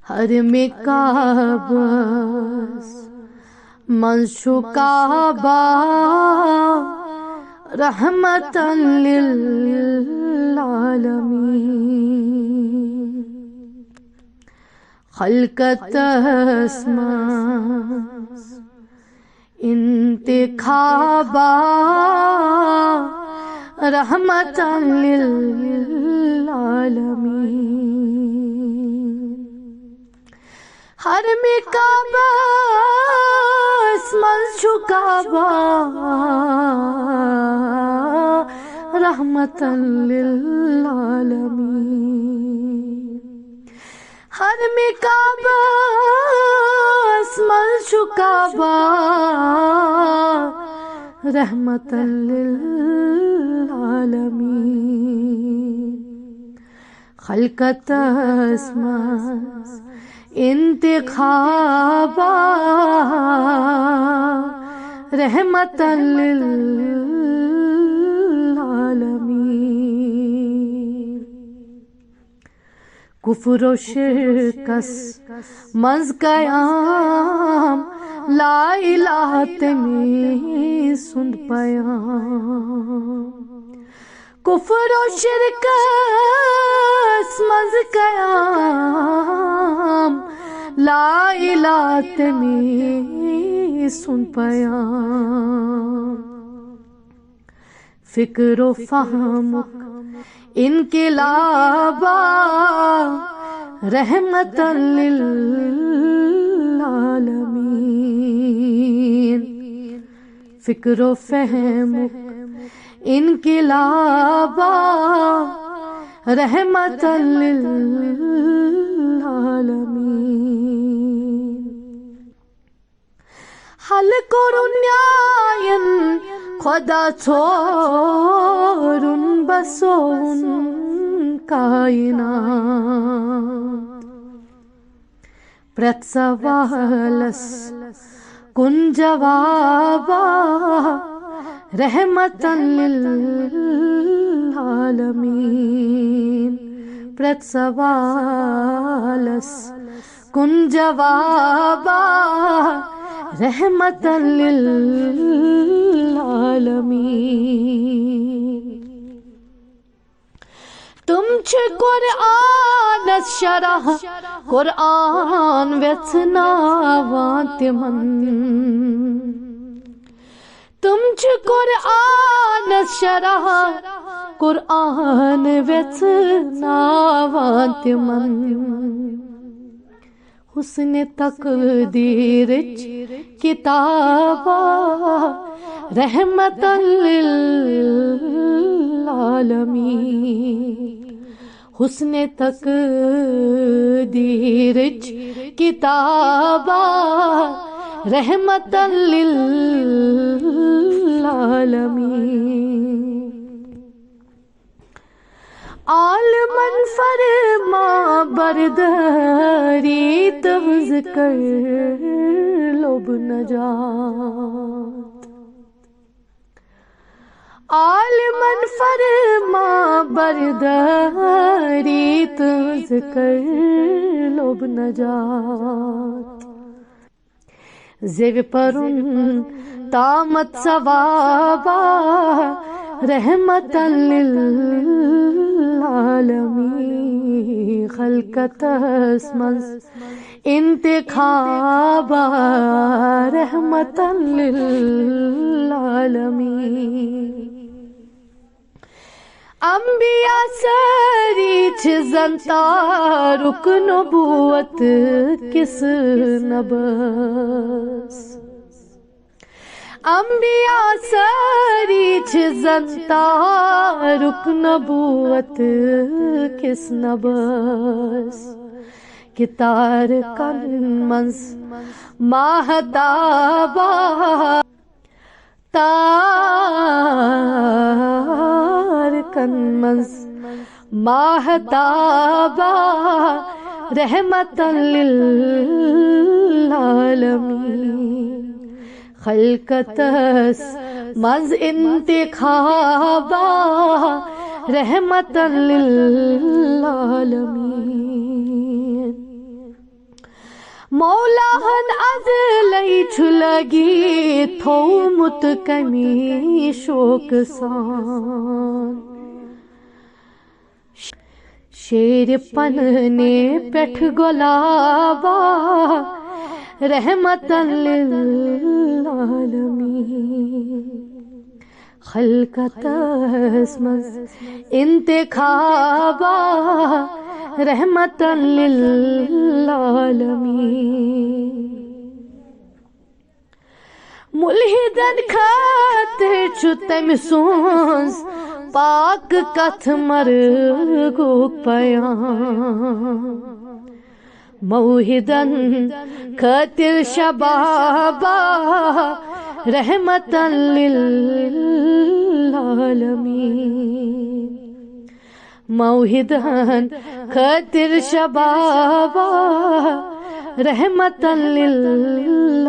حرم کعبس منٛز چھُ کعبہ رحمتاً للعالمین خلقتس منٛز انتخابہ رحمتاً للعالمین حرم کعبس منٛز چھُ کعبہ رحمتاً للعالمین حرم کعبس منٛز چھُ کعبہ رحمتاً للعالمین خلقتس منٛز انتخابہ رحمتاً للعالمین کفر و شرکس منٛز قیام لا الہ تٔمۍ سُنٛد پیام کفر و شرکس منٛز قیام لا الہ تٔمۍ سُنٛد پیام فکر و فہمُک انقلابہ رحمتاً للعالمین فکر و فہمُک انقلابہ رحمتاً للعالمین حل کوٚرُن خدا ژھورُن بسووُن کائنات پرٛٮ۪تھ سوالس کُن جوابہ رحمتاً للعالمین پرٛٮ۪تھ سوالس کُن جوابہ رحمتاً للعالمین تم چھِ قرآنس شرح قرآن ویژھناوان تِمن تم چھِ قرآنس شرح قرآن ویژھناوان تِمن حسن تقدیرٕچ کتابہ رحمتاً للعالمین حسن تقدیرٕچ کتابہ رحمتاً للعالمین عالمن فرما برداری تفض کر لب نجات عالمن فرما برداری تفض کر لب نجات زیو پرن تامت ثوابہ رحمتاً للعالمین خلقتس منٛز انتخابہ رحمتاً للعالمین انبیاء ساری چھِ زن تارُک نبوت کس نبس انبیاء ساری چھِ زن تارُک نبوت کس نبس کہ تارکن منٛز ماہتابہ تارکن منٛز ماہتابہ رحمتاً للعالمین خلقتس منٛز انتخابہ رحمتاً للعالمین مولاہن از لئی چھُ لگی تھومُت کمی شوق سان شیر پننے پٮ۪ٹھ گۄلابا رحمتاً للعالمین خلقتس منٛز انتخابا رحمتاً للعالمین ملحدن خاطر چھُ تٔمۍ سُنٛز پاک کتھ مرگُک بیان موحدن خاطر شبابا رحمتاً للعالمین موحدن خاطر شبابا رحمتاً للعالمین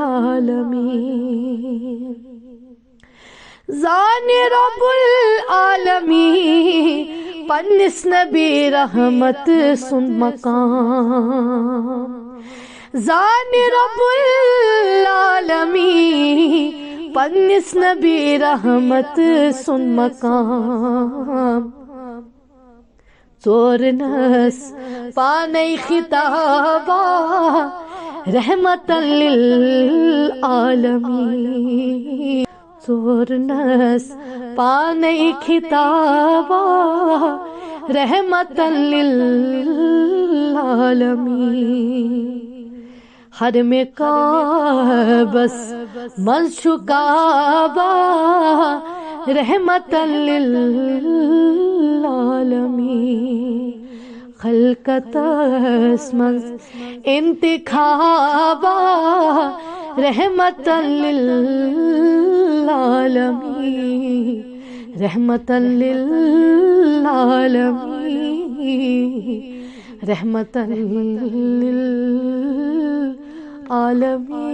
زان رب العالمین پنس نبی رحمت سند مقام زان رب العالمین پنس نبی رحمت سند مقام ژورنس پانے خطابا رحمتاً للعالمین ژورنس پانے خطابا رحمتاً للعالمین حرم کعبس منٛز چھُ کعبہ رحمتاً للعالمین خلقتس منٛز انتخابا رحمتاً للعالمین رحمتاً للعالمین رحمتاً للعالمین